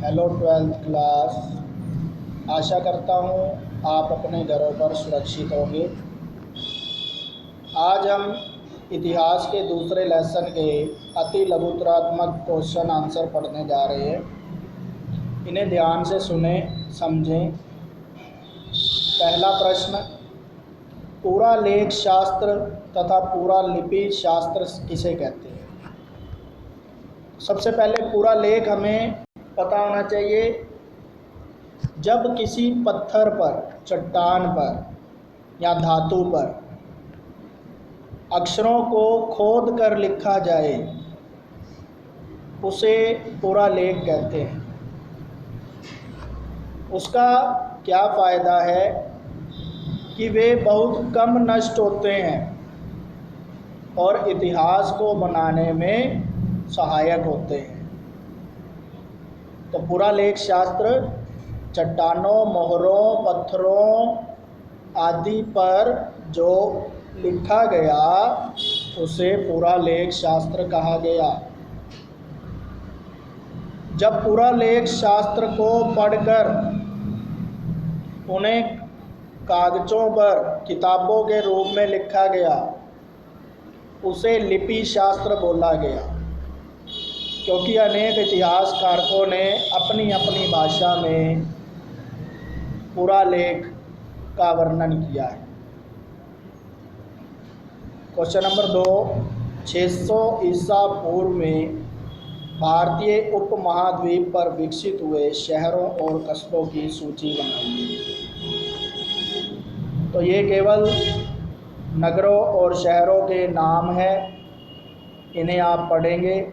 Hello 12th class. आशा करता हूँ आप अपने घरों पर सुरक्षित होंगे। आज हम इतिहास के दूसरे लेसन के अति लघुतरात्मक क्वेश्चन आंसर पढ़ने जा रहे हैं। इन्हें ध्यान से सुने समझें। पहला प्रश्न, पूरा लेख शास्त्र तथा पूरा लिपि शास्त्र किसे कहते हैं? सबसे पहले पूरा लेख हमें पता होना चाहिए। जब किसी पत्थर पर, चट्टान पर या धातु पर अक्षरों को खोद कर लिखा जाए उसे पूरा लेख कहते हैं। उसका क्या फ़ायदा है कि वे बहुत कम नष्ट होते हैं और इतिहास को बनाने में सहायक होते हैं। तो पूरा लेख शास्त्र चट्टानों, मोहरों, पत्थरों आदि पर जो लिखा गया उसे पूरा लेख शास्त्र कहा गया। जब पूरा लेख शास्त्र को पढ़कर उन्हें कागज़ों पर किताबों के रूप में लिखा गया उसे लिपि शास्त्र बोला गया, क्योंकि अनेक इतिहासकारों ने अपनी अपनी भाषा में पूरा लेख का वर्णन किया है। क्वेश्चन नंबर 2, 600 ईसा पूर्व में भारतीय उपमहाद्वीप पर विकसित हुए शहरों और कस्बों की सूची बनाइए। तो ये केवल नगरों और शहरों के नाम हैं, इन्हें आप पढ़ेंगे।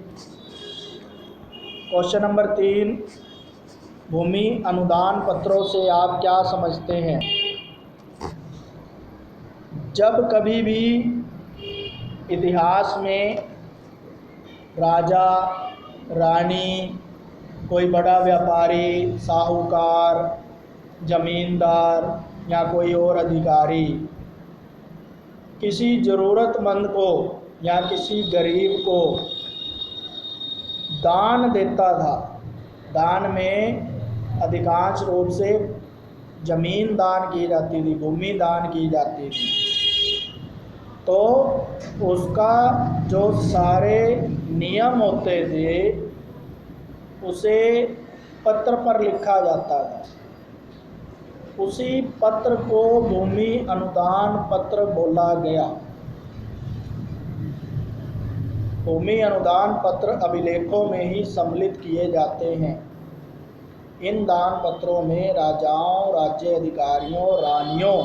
क्वेश्चन नंबर 3, भूमि अनुदान पत्रों से आप क्या समझते हैं? जब कभी भी इतिहास में राजा, रानी, कोई बड़ा व्यापारी, साहूकार, जमींदार या कोई और अधिकारी किसी ज़रूरतमंद को या किसी गरीब को दान देता था, दान में अधिकांश रूप से ज़मीन दान की जाती थी, भूमि दान की जाती थी, तो उसका जो सारे नियम होते थे उसे पत्र पर लिखा जाता था। उसी पत्र को भूमि अनुदान पत्र बोला गया। भूमि अनुदान पत्र अभिलेखों में ही सम्मिलित किए जाते हैं। इन दान पत्रों में राजाओं, राज्य अधिकारियों, रानियों,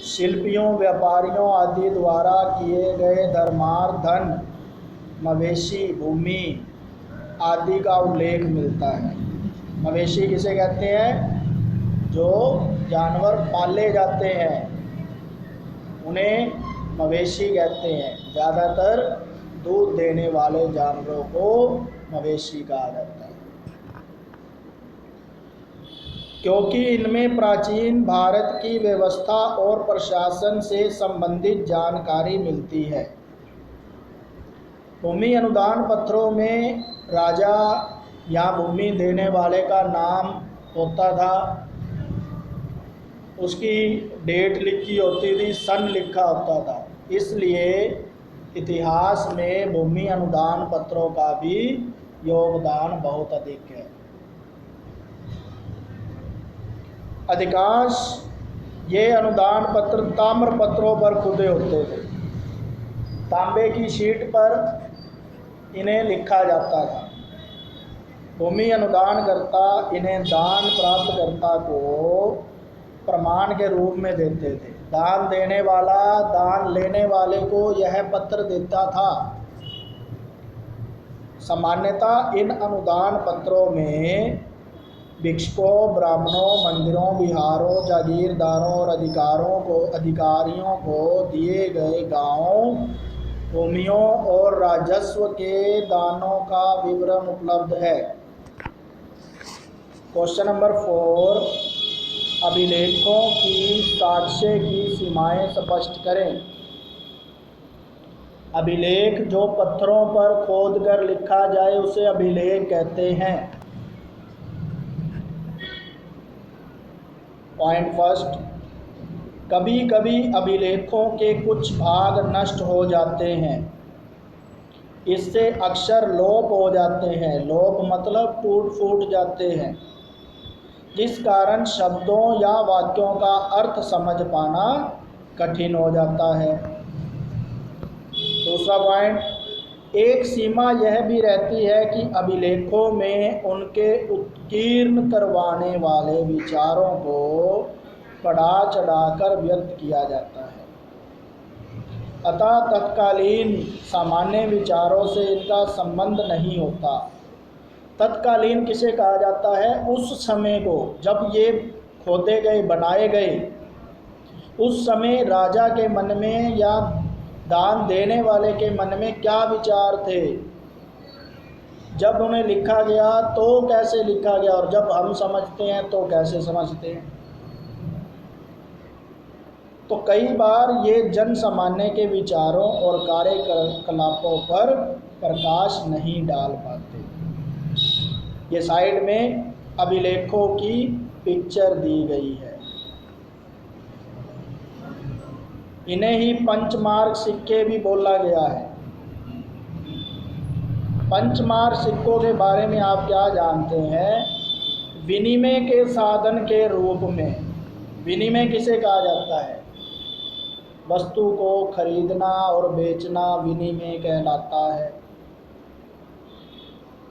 शिल्पियों, व्यापारियों आदि द्वारा किए गए धर्मार्थ, धन, मवेशी, भूमि आदि का उल्लेख मिलता है। मवेशी किसे कहते हैं? जो जानवर पाले जाते हैं उन्हें मवेशी कहते हैं। ज़्यादातर दूध देने वाले जानवरों को मवेशी कहा जाता है, क्योंकि इनमें प्राचीन भारत की व्यवस्था और प्रशासन से संबंधित जानकारी मिलती है। भूमि अनुदान पत्रों में राजा या भूमि देने वाले का नाम होता था, उसकी डेट लिखी होती थी, सन लिखा होता था। इसलिए इतिहास में भूमि अनुदान पत्रों का भी योगदान बहुत अधिक है। अधिकांश ये अनुदान पत्र ताम्र पत्रों पर खुदे होते थे। तांबे की शीट पर इन्हें लिखा जाता था। भूमि अनुदानकर्ता इन्हें दान प्राप्तकर्ता को प्रमाण के रूप में देते थे। दान देने वाला दान लेने वाले को यह पत्र देता था। सामान्यतः इन अनुदान पत्रों में भिक्षुकों, ब्राह्मणों, मंदिरों, विहारों, जागीरदारों और अधिकारियों को दिए गए गांवों, भूमियों और राजस्व के दानों का विवरण उपलब्ध है। क्वेश्चन नंबर 4, अभिलेखों की साक्ष्य की सीमाएं स्पष्ट करें। अभिलेख जो पत्थरों पर खोद कर लिखा जाए उसे अभिलेख कहते हैं। पॉइंट फर्स्ट, कभी कभी अभिलेखों के कुछ भाग नष्ट हो जाते हैं। इससे अक्षर लोप हो जाते हैं। लोप मतलब टूट फूट जाते हैं, जिस कारण शब्दों या वाक्यों का अर्थ समझ पाना कठिन हो जाता है। दूसरा पॉइंट, एक सीमा यह भी रहती है कि अभिलेखों में उनके उत्कीर्ण करवाने वाले विचारों को बढ़ा चढ़ाकर व्यक्त किया जाता है। अतः तत्कालीन सामान्य विचारों से इनका संबंध नहीं होता। तत्कालीन किसे कहा जाता है? उस समय को, जब ये खोदे गए, बनाए गए, उस समय राजा के मन में या दान देने वाले के मन में क्या विचार थे, जब उन्हें लिखा गया तो कैसे लिखा गया, और जब हम समझते हैं तो कैसे समझते हैं। तो कई बार ये जन सामान्य के विचारों और कार्यकलापों पर प्रकाश नहीं डाल पाते। ये साइड में अभिलेखों की पिक्चर दी गई है। इन्हें ही पंचमार्क सिक्के भी बोला गया है। पंचमार्क सिक्कों के बारे में आप क्या जानते हैं? विनिमय के साधन के रूप में। विनिमय किसे कहा जाता है? वस्तु को खरीदना और बेचना विनिमय कहलाता है।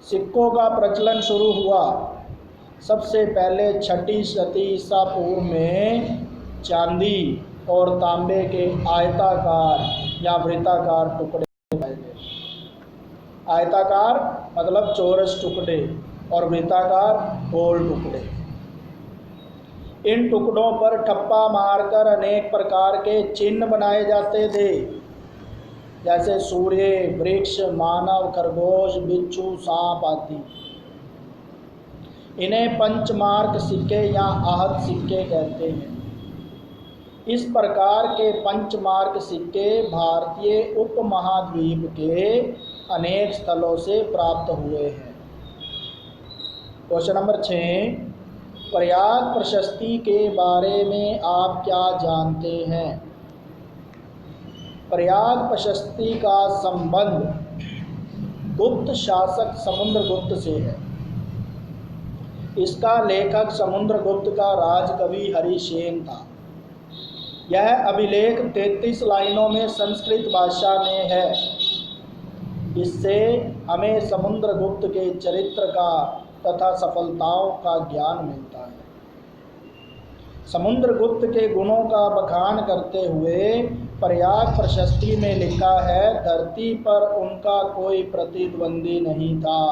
सिक्कों का प्रचलन शुरू हुआ सबसे पहले 6ठी शती ईसा पूर्व में चांदी और तांबे के आयताकार या वृत्ताकार टुकड़े पाए गए। आयताकार मतलब चौरस टुकड़े और वृत्ताकार गोल टुकड़े। इन टुकड़ों पर ठप्पा मारकर अनेक प्रकार के चिन्ह बनाए जाते थे, जैसे सूर्य, वृक्ष, मानव, खरगोश, बिच्छू, सांप आदि। इन्हें पंचमार्क सिक्के या आहत सिक्के कहते हैं। इस प्रकार के पंचमार्क सिक्के भारतीय उपमहाद्वीप के अनेक स्थलों से प्राप्त हुए हैं। क्वेश्चन नंबर 6, प्रयाग प्रशस्ति के बारे में आप क्या जानते हैं? प्रयाग प्रशस्ति का संबंध गुप्त शासक समुद्रगुप्त से है। इसका लेखक समुद्रगुप्त का राजकवि हरिसेन था। यह अभिलेख 33 लाइनों में संस्कृत भाषा में है। इससे हमें समुद्रगुप्त के चरित्र का तथा सफलताओं का ज्ञान मिलता है। समुद्रगुप्त के गुणों का बखान करते हुए प्रयाग प्रशस्ति में लिखा है, धरती पर उनका कोई प्रतिद्वंदी नहीं था।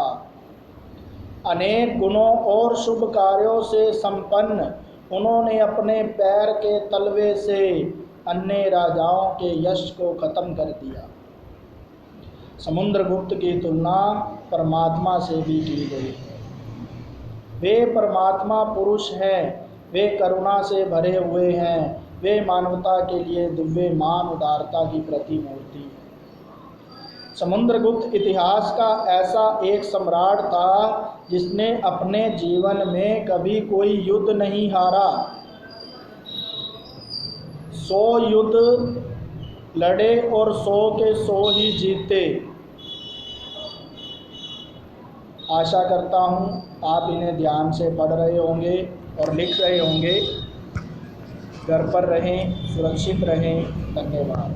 अनेक गुणों और शुभ कार्यों से संपन्न उन्होंने अपने पैर के तलवे से अन्य राजाओं के यश को खत्म कर दिया। समुद्रगुप्त की तुलना परमात्मा से भी की गई है। वे परमात्मा पुरुष हैं, वे करुणा से भरे हुए हैं, वे मानवता के लिए दिव्यमान उदारता की प्रतिमूर्ति है। समुद्रगुप्त इतिहास का ऐसा एक सम्राट था जिसने अपने जीवन में कभी कोई युद्ध नहीं हारा। 100 युद्ध लड़े और 100 के 100 ही जीते। आशा करता हूँ आप इन्हें ध्यान से पढ़ रहे होंगे और लिख रहे होंगे। घर पर रहें, सुरक्षित रहें। धन्यवाद।